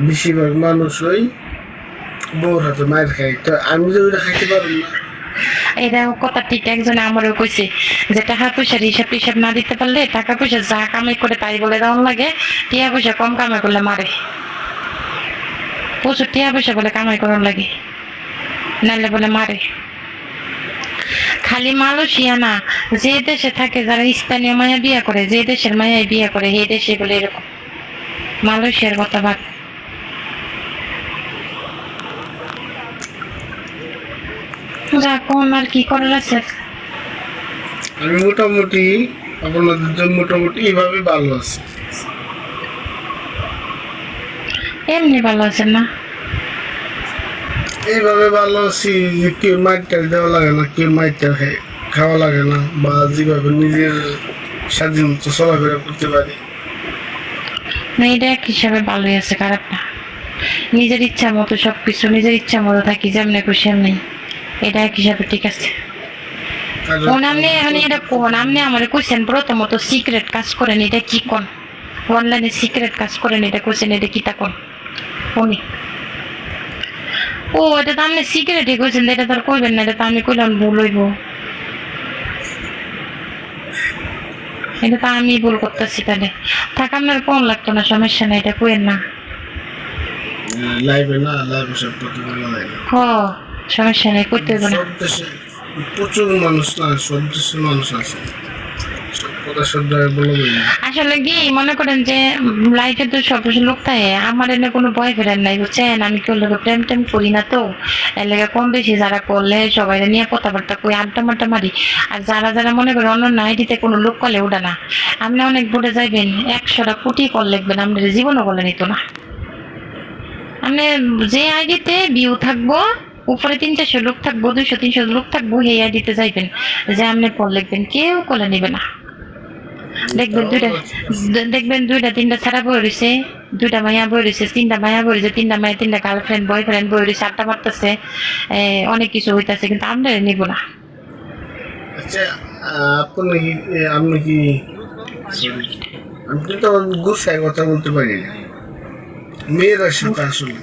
বেশিরভাগ মানুষ ওই বউর হাতে মায়ের খায়, তো আমি তো ওইটা খাইতে পারবো না। এটা কথা ঠিক, একজনে আমারও কইছে যে টাকা পয়সার হিসাব টিসাব না দিতে পারলে টাকা পয়সা যা কামাই করে তাই বলে দেওয়ার লাগে, টিয়া পয়সা কম কামাই করলে মারে। প্রচুর টিয়া পয়সা বলে কামাই করার লাগে, নাইলে বলে মারে। খালি মালয়েশিয়া না, যে দেশে থাকে যারা স্থানীয় মায়া বিয়া করে, যে দেশের মায়া বিয়া করে সেই দেশে বলে এরকম। মালয়েশিয়ার কথা বাদ। যা কোন আর কি করার আছে। আমি মোটামুটি আপনাদের জন্য মোটামুটি এইভাবে ভালো আছি। এমনি ভালো আছেন না? এইভাবে ভালো আছি যে কেউ মাইরটা দেওয়া লাগে না, কেউ মাইরটা খাওয়া লাগে না, বা যেভাবে নিজের স্বাধীন মতো চলাফেরা করতে পারি। না, এটা এক হিসাবে ভালোই আছে, খারাপ না। নিজের ইচ্ছা মতো সবকিছু নিজের ইচ্ছা মতো থাকি, যেমনি খুশি এমনি, এটা এক হিসাবে ঠিক আছে। কোন আপনি মানে এটা কোন আপনি আমার কোশ্চেন প্রথমত সিক্রেট কাজ করেন, এটা কি কোন? অনলাইনে সিক্রেট কাজ করেন এটা কোশ্চেন, এটা কি তা কোন উনি? ও, এটা তো আপনি সিক্রেটই কইছেন, এটা তো আর কইবেন না, এটা তো আমি কইলাম ভুল হইব। এটা তো আমি ভুল করতেছি, তাহলে থাক, আপনার কোন লাগতো না, সমস্যা নাই, এটা কইেন না। লাইভে না, লাইভে সব কথা বলা যায় না। হ, সমস্যা নাই, করতে হইব না। সব দেশে প্রচুর মানুষ না, সব দেশের মানুষ আছে, সব কথা সব জায়গায় বলা যায় না। আসলে কি মনে করেন যে লাইফে তো সব লোক থাকে, আমার এনে কোনো বয়ফ্রেন্ড নাই, বুঝছেন? আমি কেউ লোক প্রেম টেম করি না, তো এর লেগে কম বেশি যারা করলে সবাই নিয়ে কথাবার্তা কই, আড্ডা মাড্ডা মারি। আর যারা যারা মনে করেন অন্য নাইটিতে কোনো লোক করলে ওটা না, আপনি অনেক ভুলে যাইবেন, 100টা কোটি কল লিখবেন, আপনার জীবনও বলে নিত না। আপনি যে আইডিতে ভিউ থাকবো, উপরে 300-400 লোক থাকবো, 200-300 লোক থাকবো, সেই আইডিতে যাইবেন, যে আপনি কল লিখবেন, কেউ কলে নিবে না। দেখবেন দুইটা তিনটা ছাড়া বই রয়েছে, দুইটা মাইয়া বই রয়েছে, তিনটা মাইয়া বই রয়েছে, তিনটা মাইয়া তিনটা গার্লফ্রেন্ড বয়ফ্রেন্ড বই রয়েছে, আড্ডা মারতেছে, অনেক কিছু হইতাছে, কিন্তু আমরা নিব না। আচ্ছা, আপনি কি আপনি তো গুছায় কথা বলতে পারি না মেয়েদের সাথে আসলে।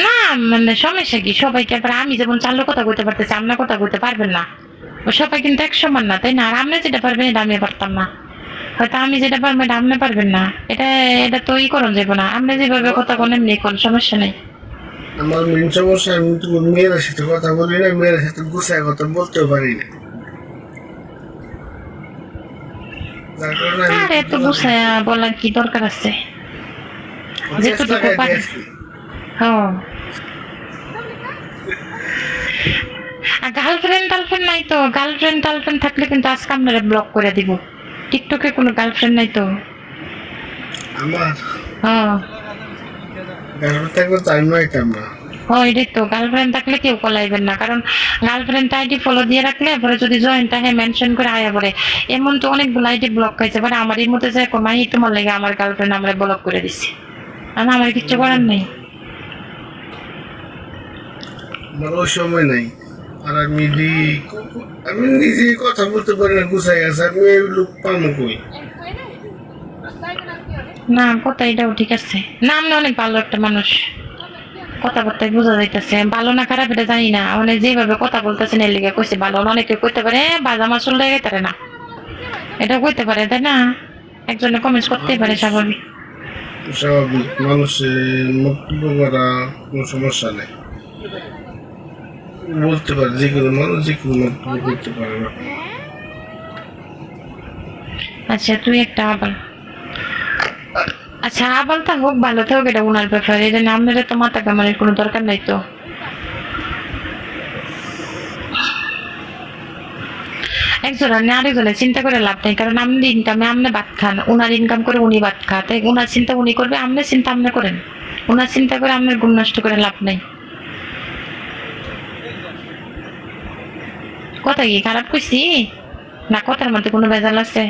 না, মানে সমস্যা কি, সবাইকে আবার আমি যেমন চালু কথা কইতে পারতেছি, আপনার কথা কইতে পারবেন না। সবাই কিন্তু এক সমান না, তাই না? আর আপনি যেটা পারবেন এটা আমি পারতাম না, হয়তো আমি যেটা পারবো এটা আপনি পারবেন না। এটা এটা তো করণ যাবো না, আপনি যেভাবে কথা বলেন এমনি কোন সমস্যা নেই। আমার মেন সমস্যা, আমি তো মেয়েদের সাথে কথা বলি না, মেয়েদের সাথে গুছায় কথা বলতেও পারি না, যার কারণে আমি আরে এত গুছায়া বলার কি দরকার আছে? যেটুকু পারি। হ্যাঁ, আর গার্লফ্রেন্ড টার্লফ্রেন্ড নাই তো? গার্লফ্রেন্ড টার্লফ্রেন্ড থাকলে কিন্তু আজকে আপনারা ব্লক করে দিব। টিকটকে কোনো গার্লফ্রেন্ড নাই তো? আমার হ্যাঁ, গার্লফ্রেন্ড থাকলে তো আমি আইতাম না। এটাই তো, গার্লফ্রেন্ড থাকলে কেউ কলাইবেন না, কারণ গার্লফ্রেন্ড আইডি ফলো দিয়ে রাখলে পরে যদি জয়েন্ট আহে মেনশন করে আয়া পড়ে, এমন তো অনেকগুলো আইডি ব্লক খাইছে, পরে আমার এর মধ্যে যায় মাই তোমার লেগে আমার গার্লফ্রেন্ড আমরা ব্লক করে দিচ্ছে, আমি আমার কিচ্ছু করার নেই। আমার ওই সময় নাই, আর আমি নিজে কথা বলতে পারি না, গুছাই আছে, আমি এই লোক পাবো কই? না, কথা এটাও ঠিক আছে না, আপনি অনেক ভালো একটা মানুষ, কথাবার্তায় বোঝা যাইতেছে, ভালো না খারাপ এটা জানি না, মানে যেভাবে কথা বলতেছেন এর লিগে কইছে ভালো। অনেকে কইতে পারে বাজা মাছ উল্টে গেতে না, এটা কইতে পারে, তাই না? একজনে কমেন্টস করতেই পারে, স্বাভাবিক। স্বাভাবিক, মানুষের মন্তব্য করা কোনো সমস্যা নেই, বলতে পারে, যে কোনো মানুষ যে কোনো মন্তব্য করতে পারে না। আচ্ছা, তুই একটা আবার, আচ্ছা আবালটা হোক ভালো থাকুক, এটা উনার ব্যাপার, এটা না আপনাদের তো মাথা কামানোর কোনো দরকার নাই তো। একজন আর আরেকজনের চিন্তা করে লাভ নেই, কারণ আপনি ইনকামে আপনি ভাত খান, উনার ইনকাম করে উনি ভাত খান, তাই উনার চিন্তা উনি করবে, আপনার চিন্তা আপনি করেন, উনার চিন্তা করে আপনার গুণ নষ্ট করে লাভ নেই। কথা কি খারাপ কইছি? না কথার মধ্যে কোনো ভেজাল আছে?